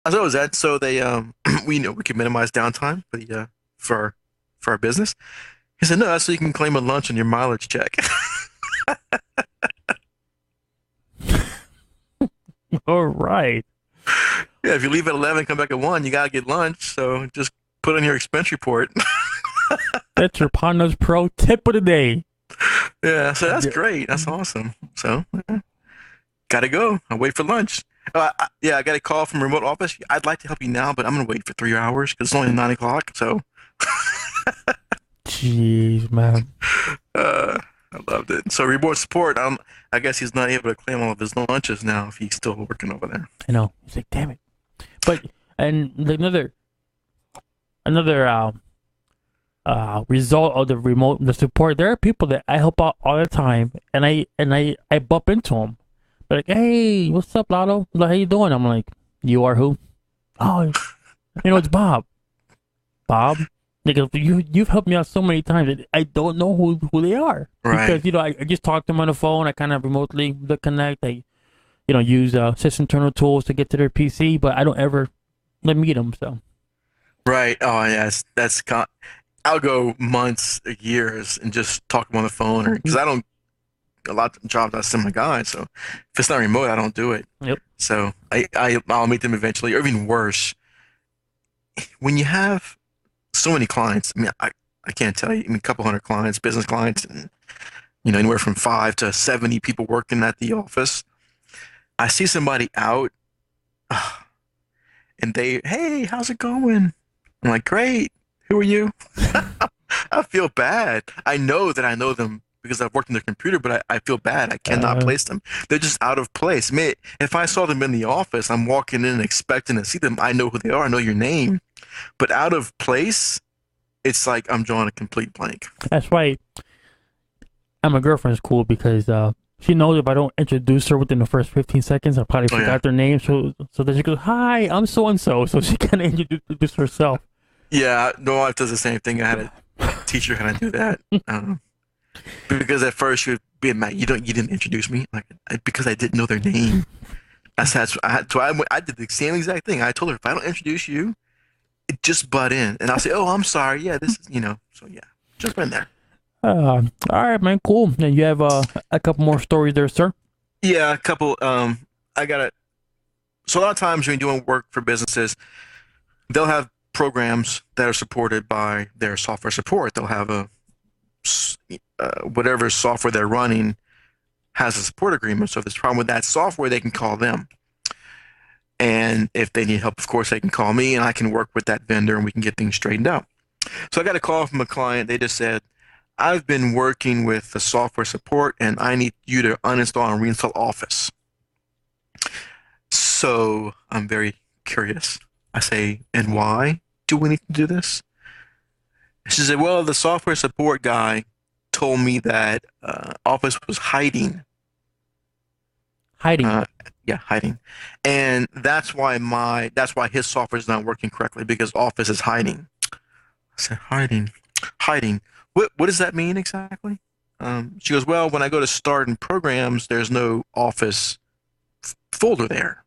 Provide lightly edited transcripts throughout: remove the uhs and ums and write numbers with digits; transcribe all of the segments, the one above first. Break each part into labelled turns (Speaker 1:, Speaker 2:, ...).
Speaker 1: I thought it was that so they we know we can minimize downtime for our, for our business. He said, no, that's so you can claim a lunch on your mileage check.
Speaker 2: All right.
Speaker 1: Yeah, if you leave at 11, come back at 1, you gotta get lunch. So just put on your expense report.
Speaker 2: That's your Podnutz Pro tip of the day.
Speaker 1: Yeah, so that's
Speaker 2: Yeah.
Speaker 1: great. That's awesome. So gotta go. I'll wait for lunch. Yeah, I got a call from remote office. I'd like to help you now, but I'm gonna wait for 3 hours because it's only 9 o'clock. So
Speaker 2: Jeez, man.
Speaker 1: uh, I loved it. So remote support. I guess he's not able to claim all of his lunches now if he's still working over there.
Speaker 2: I know. He's like, damn it. But and another result of the support. There are people that I help out all the time, and I bump into them. They're like, hey, what's up, Lotto? Like, how you doing? I'm like, you are who? Oh, it's Bob. Bob. Because you've helped me out so many times that I don't know who they are.
Speaker 1: Right.
Speaker 2: Because I just talk to them on the phone. I kind of remotely connect. I use system internal tools to get to their PC, but I don't ever meet them. So
Speaker 1: Right. Oh, yes. I'll go months, years, and just talk to them on the phone, or because I don't a lot of jobs I send my guys. So if it's not remote, I don't do it.
Speaker 2: yep.
Speaker 1: So I'll meet them eventually, or even worse, when you have so many clients. I mean, I can't tell you. I mean, a couple hundred clients, business clients, and anywhere from 5 to 70 people working at the office. I see somebody out, and hey, how's it going? I'm like, great. Who are you? I feel bad. I know that I know them because I've worked on their computer, but I feel bad. I cannot
Speaker 2: Uh,
Speaker 1: place them. They're just out of place. Man, if I saw them in the office, I'm walking in expecting to see them. I know who they are. I know your name. But out of place, it's like I'm drawing a complete blank.
Speaker 2: that's why my girlfriend's cool because she knows if I don't introduce her within the first 15 seconds, I probably
Speaker 1: Oh, yeah.
Speaker 2: forgot their name. So then she goes, "Hi, I'm so and so." So she kind of introduced herself.
Speaker 1: Yeah, no, wife does the same thing. I had to teach her how to do that. Because at first she would be mad. You didn't introduce me, like because I didn't know their name. I did the same exact thing. I told her if I don't introduce you, just butt in, and I'll say, "Oh, I'm sorry. Yeah, this is So yeah, jump in there.
Speaker 2: All right, man, cool. And you have a couple more stories there, sir.
Speaker 1: Yeah, a couple. I got it. So a lot of times when you're doing work for businesses, they'll have programs that are supported by their software support. They'll have whatever software they're running has a support agreement. So if there's a problem with that software, they can call them. And if they need help, of course, they can call me, and I can work with that vendor, and we can get things straightened out. So I got a call from a client. They just said, I've been working with the software support, and I need you to uninstall and reinstall Office. So I'm very curious. I say, and why do we need to do this? She said, well, the software support guy told me that Office was hiding.
Speaker 2: Hiding.
Speaker 1: Uh, yeah, hiding. And that's why his software is not working correctly because Office is hiding. I said, hiding, hiding. What does that mean exactly? She goes, well, when I go to start in programs, there's no Office folder there.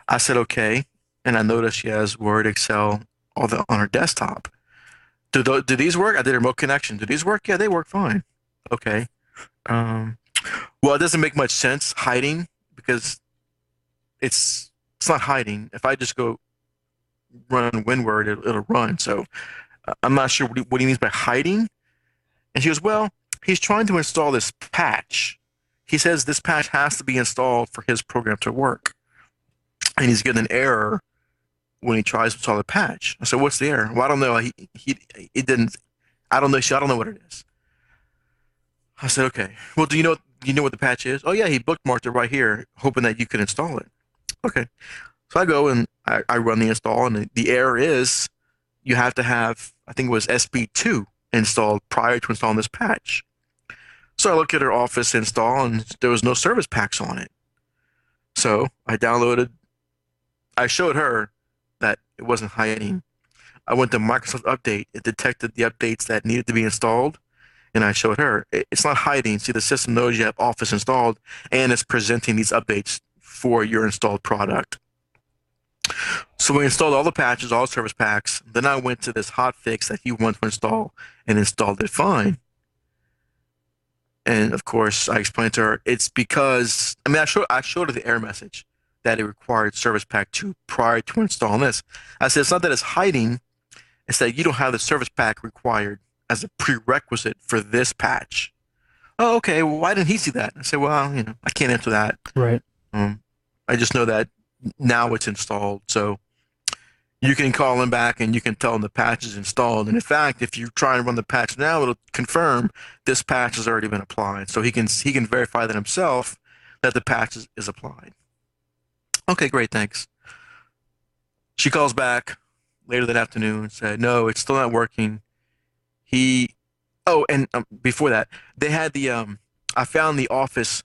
Speaker 1: I said, okay. And I noticed she has Word, Excel, on her desktop. Do these work? I did a remote connection. Do these work? Yeah, they work fine. Okay. Um, well, it doesn't make much sense hiding because it's not hiding. If I just go run WinWord, it'll run. So I'm not sure what he means by hiding. And she goes, well, he's trying to install this patch. He says this patch has to be installed for his program to work. And he's getting an error when he tries to install the patch. I said, what's the error? Well, I don't know. It didn't. I don't know. I don't know what it is. I said, okay. Well, do you know what the patch is? Oh yeah, he bookmarked it right here, hoping that you could install it. Okay. So I go and I run the install, and the error is you have to have, I think it was SB2 installed prior to installing this patch. So I look at her Office install, and there was no service packs on it. So I showed her that it wasn't hiding. I went to Microsoft Update. It detected the updates that needed to be installed, and I showed her. It's not hiding. See, the system knows you have Office installed, and it's presenting these updates for your installed product. So we installed all the patches, all the service packs. Then I went to this hot fix that he wanted to install and installed it fine. And of course, I explained to her it's because I showed her the error message that it required Service Pack 2 prior to installing this. I said it's not that it's hiding, it's that you don't have the Service Pack required as a prerequisite for this patch. Oh, okay. Well, why didn't he see that? I said, well, I can't answer that.
Speaker 2: Right.
Speaker 1: I just know that now it's installed, so you can call him back and you can tell him the patch is installed. And in fact, if you try and run the patch now, it'll confirm this patch has already been applied. So he can verify that himself that the patch is applied. Okay, great, thanks. She calls back later that afternoon and said, no, it's still not working. He, oh, and before that, they had I found the Office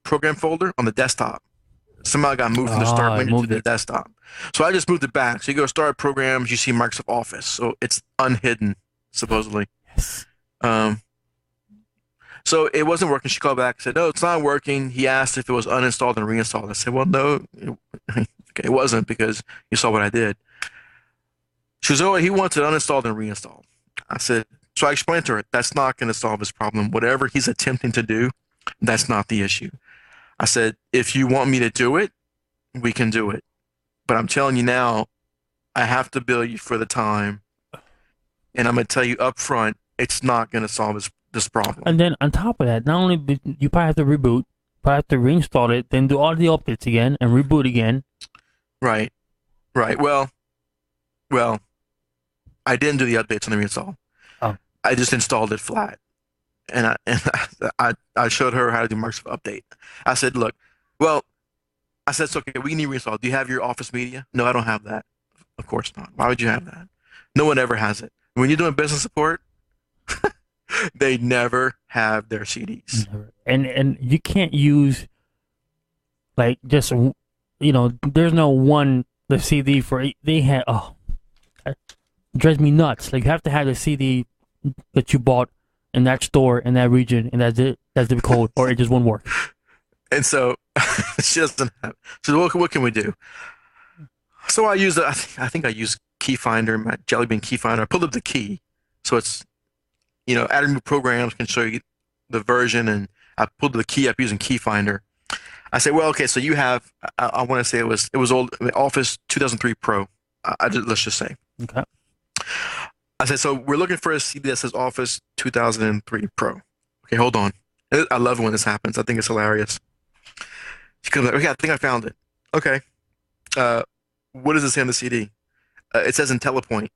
Speaker 1: program folder on the desktop. Somehow got moved from the start menu to the desktop. So I just moved it back. So you go start programs, you see Microsoft Office. So it's unhidden, supposedly.
Speaker 2: Yes.
Speaker 1: So it wasn't working. She called back and said, no, it's not working. He asked if it was uninstalled and reinstalled. I said, well, no, okay, it wasn't because you saw what I did. She was, oh, he wants it uninstalled and reinstalled. I said, so I explained to her, that's not going to solve his problem. Whatever he's attempting to do, that's not the issue. I said, if you want me to do it, we can do it. But I'm telling you now, I have to bill you for the time. And I'm going to tell you up front, it's not going to solve this problem.
Speaker 2: And then on top of that, not only did you probably have to reboot, probably have to reinstall it, then do all the updates again and reboot again.
Speaker 1: Right. Right. Well, I didn't do the updates on the reinstall.
Speaker 2: Oh.
Speaker 1: I just installed it flat. And I showed her how to do Microsoft Update. I said, look, well, I said, it's okay, we need to reinstall. Do you have your Office Media? No, I don't have that. Of course not. Why would you have that? No one ever has it. When you're doing business support, they never have their CDs.
Speaker 2: Never. And you can't use like just there's no one the CD for they had it drives me nuts. Like you have to have the CD that you bought in that store in that region, and that's it. That's the code, or it just won't work.
Speaker 1: And so she doesn't have. So what can we do? So I use I think I use Key Finder, my Jelly Bean Key Finder. I pulled up the key, so it's add and move programs can show you the version, and I pulled the key up using Key Finder. I said, well, okay, so you have. I want to say it was old Office 2003 Pro. Let's just say.
Speaker 2: Okay.
Speaker 1: I said, so we're looking for a CD that says Office 2003 Pro. Okay, hold on. I love when this happens. I think it's hilarious. She comes like, okay, I think I found it. Okay. What does it say on the CD? It says IntelliPoint.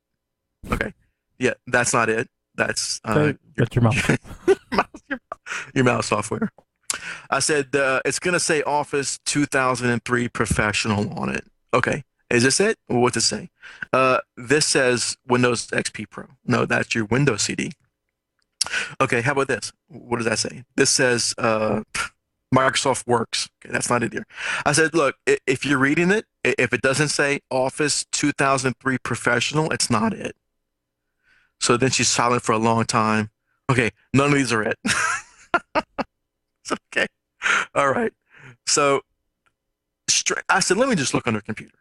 Speaker 1: Okay. Yeah, that's not it. That's
Speaker 2: that's your mouse.
Speaker 1: your mouse software. I said, it's going to say Office 2003 Professional on it. Okay. Is this it? What's it say? This says Windows XP Pro. No, that's your Windows CD. Okay, how about this? What does that say? This says Microsoft Works. Okay, that's not it here. I said, look, if you're reading it, if it doesn't say Office 2003 Professional, it's not it. So then she's silent for a long time. Okay, none of these are it. It's okay. All right. So I said, let me just look on her computer.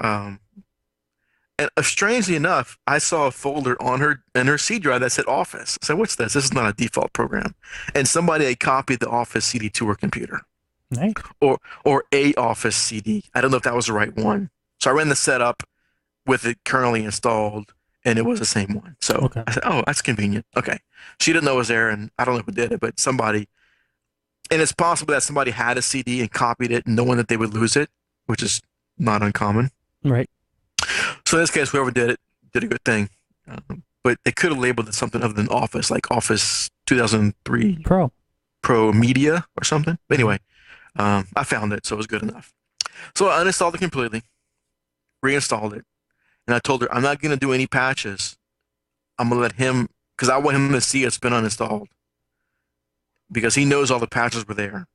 Speaker 1: And strangely enough, I saw a folder on her C drive that said Office. I said, what's this? This is not a default program. And somebody had copied the Office CD to her computer.
Speaker 2: Nice.
Speaker 1: Or a Office CD. I don't know if that was the right one. So I ran the setup with it currently installed, and it was the same one. So okay. I said, oh, that's convenient. Okay. She didn't know it was there, and I don't know who did it, but somebody. And it's possible that somebody had a CD and copied it, knowing that they would lose it, which is not uncommon.
Speaker 2: Right.
Speaker 1: So in this case, whoever did it did a good thing. But they could have labeled it something other than Office, like Office 2003 Pro Media or something. But anyway, I found it, so it was good enough. So I uninstalled it completely, reinstalled it, and I told her, I'm not going to do any patches. I'm going to let him, because I want him to see it's been uninstalled, because he knows all the patches were there.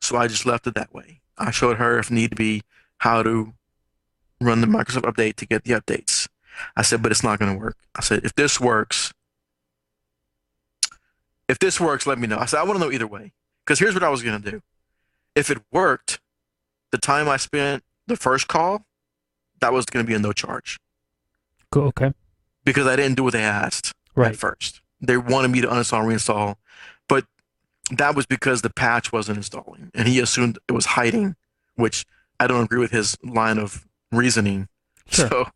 Speaker 1: So I just left it that way. I showed her, if need be, how to run the Microsoft Update to get the updates. I said, but it's not going to work. I said, if this works, let me know. I said, I want to know either way. Because here's what I was going to do. If it worked, the time I spent the first call that was going to be a no charge
Speaker 2: Cool. Okay.
Speaker 1: because I didn't do what they asked at
Speaker 2: Right.
Speaker 1: first. They wanted me to uninstall and reinstall, but that was because the patch wasn't installing, and he assumed it was hiding, which I don't agree with his line of reasoning.
Speaker 2: Sure.
Speaker 1: So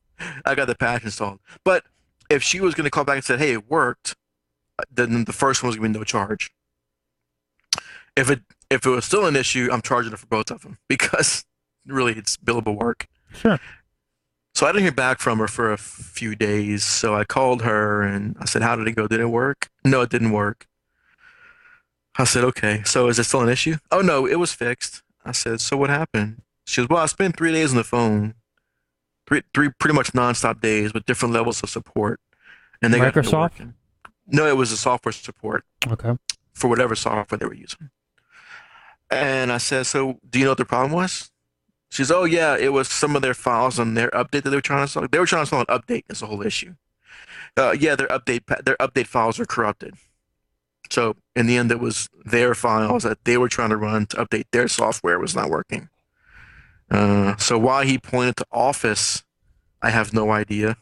Speaker 1: I got the patch installed. But if she was going to call back and say, "Hey, it worked," then the first one was going to be no charge. If it was still an issue, I'm charging her for both of them because really it's billable work.
Speaker 2: Sure.
Speaker 1: So I didn't hear back from her for a few days. So I called her and I said, "How did it go? Did it work?" "No, it didn't work." I said, "Okay. So is it still an issue?" "Oh no, it was fixed." I said, "So what happened?" She goes, "Well, I spent 3 days on the phone, three pretty much nonstop days with different levels of support, and they got it
Speaker 2: Microsoft.
Speaker 1: working." No, it was a software support
Speaker 2: Okay.
Speaker 1: for whatever software they were using. And I said, "So do you know what the problem was?" She's, "Oh yeah, it was some of their files on their update that they were trying to install. They were trying to install an update. That's the whole issue. Yeah, their update files are corrupted. So in the end, it was their files that they were trying to run to update their software was not working. So why he pointed to Office, I have no idea.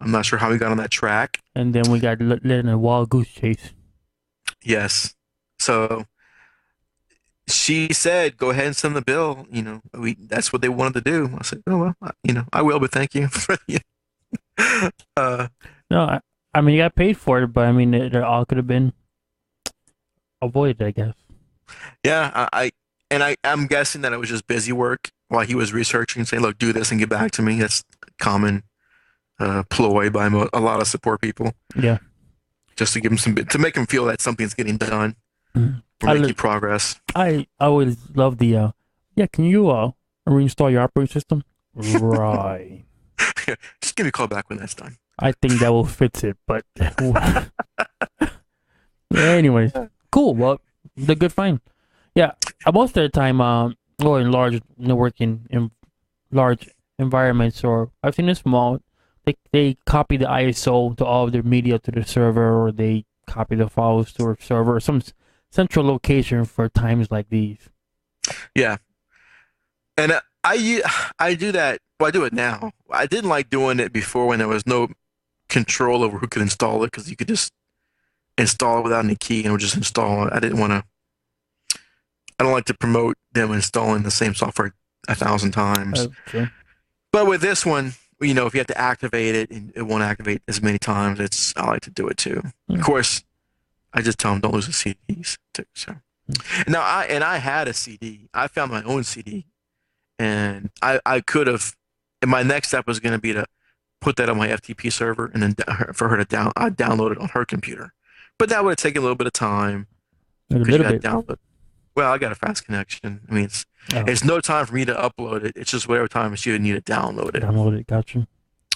Speaker 1: I'm not sure how he got on that track.
Speaker 2: And then we got led in a wild goose chase.
Speaker 1: Yes. So she said, "Go ahead and send the bill. That's what they wanted to do." I said, "Oh well, I will, but thank you for the." Uh,
Speaker 2: No, I mean, you got paid for it, but I mean, it all could have been avoided, I guess.
Speaker 1: yeah, I'm guessing that it was just busy work while he was researching, saying, "Look, do this and get back to me." That's common ploy by a lot of support people,
Speaker 2: Yeah.
Speaker 1: just to give him to make him feel that something's getting done
Speaker 2: Mhm.
Speaker 1: or making progress.
Speaker 2: I always love the yeah, can you reinstall your operating system? Right.
Speaker 1: Just give me a call back when that's done.
Speaker 2: I think that will fix it, but anyways, cool. Well, the good find. Yeah, most of the time, or in large networking in large environments, or I've seen it small, they copy the ISO to all of their media to the server, or they copy the files to a server, or some central location for times like these.
Speaker 1: Yeah, and I do that. Well, I do it now. I didn't like doing it before when there was no control over who could install it because you could just install it without any key and it would just install it. I didn't want to. I don't like to promote them installing the same software 1,000 times.
Speaker 2: Okay.
Speaker 1: But with this one, if you have to activate it and it won't activate as many times, I like to do it too. Of course, I just tell them don't lose the CDs too. So now I had a CD. I found my own CD, and I could have. And my next step was going to be to put that on my FTP server and then for her to download it on her computer. But that would have taken a little bit of time
Speaker 2: A
Speaker 1: because you
Speaker 2: little
Speaker 1: got to
Speaker 2: bit.
Speaker 1: download. Well, I got a fast connection. I mean,
Speaker 2: Oh,
Speaker 1: it's no time for me to upload it. It's just whatever time she would need to download it.
Speaker 2: download it. Gotcha.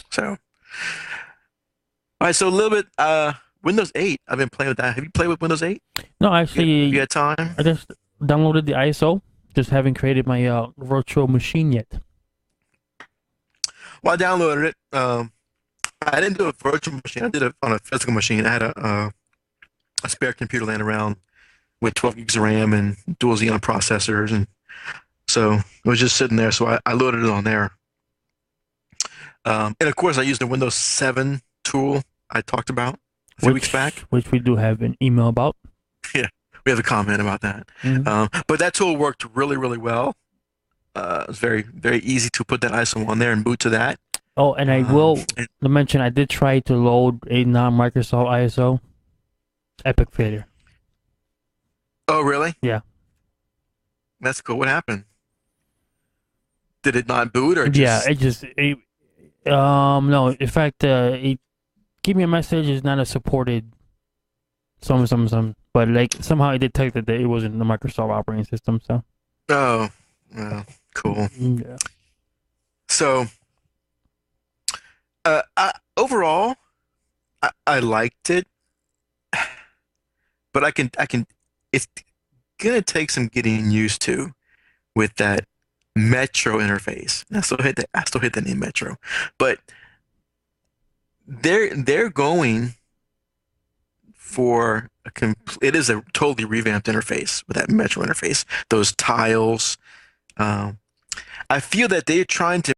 Speaker 1: So, all right. So a little bit. Windows 8. I've been playing with that. Have you played with Windows 8?
Speaker 2: No, actually,
Speaker 1: You had time?
Speaker 2: I just downloaded the ISO. Just haven't created my virtual machine yet.
Speaker 1: Well, I downloaded it. I didn't do a virtual machine. I did it on a physical machine. I had a spare computer laying around with 12 gigs of RAM and dual Xeon processors, and so it was just sitting there. So I loaded it on there. And of course, I used the Windows 7 tool I talked about a few weeks back.
Speaker 2: Which we do have an email about.
Speaker 1: Yeah, we have a comment about that.
Speaker 2: Mhm.
Speaker 1: But that tool worked really, really well. It was very, very easy to put that ISO on there and boot to that.
Speaker 2: Oh, and I will mention I did try to load a non-Microsoft ISO. Epic failure.
Speaker 1: Oh, really?
Speaker 2: Yeah.
Speaker 1: That's cool. What happened? Did it not boot or
Speaker 2: Yeah,
Speaker 1: just?
Speaker 2: no. In fact, it gave me a message. It's not a supported some. But like somehow it detected that it wasn't the Microsoft operating system. So.
Speaker 1: Oh, well, cool.
Speaker 2: Yeah.
Speaker 1: So, overall, I liked it, but I can. It's gonna take some getting used to with that Metro interface. I still hate the name Metro, but they're going for it is a totally revamped interface with that Metro interface. Those tiles. I feel that they're trying to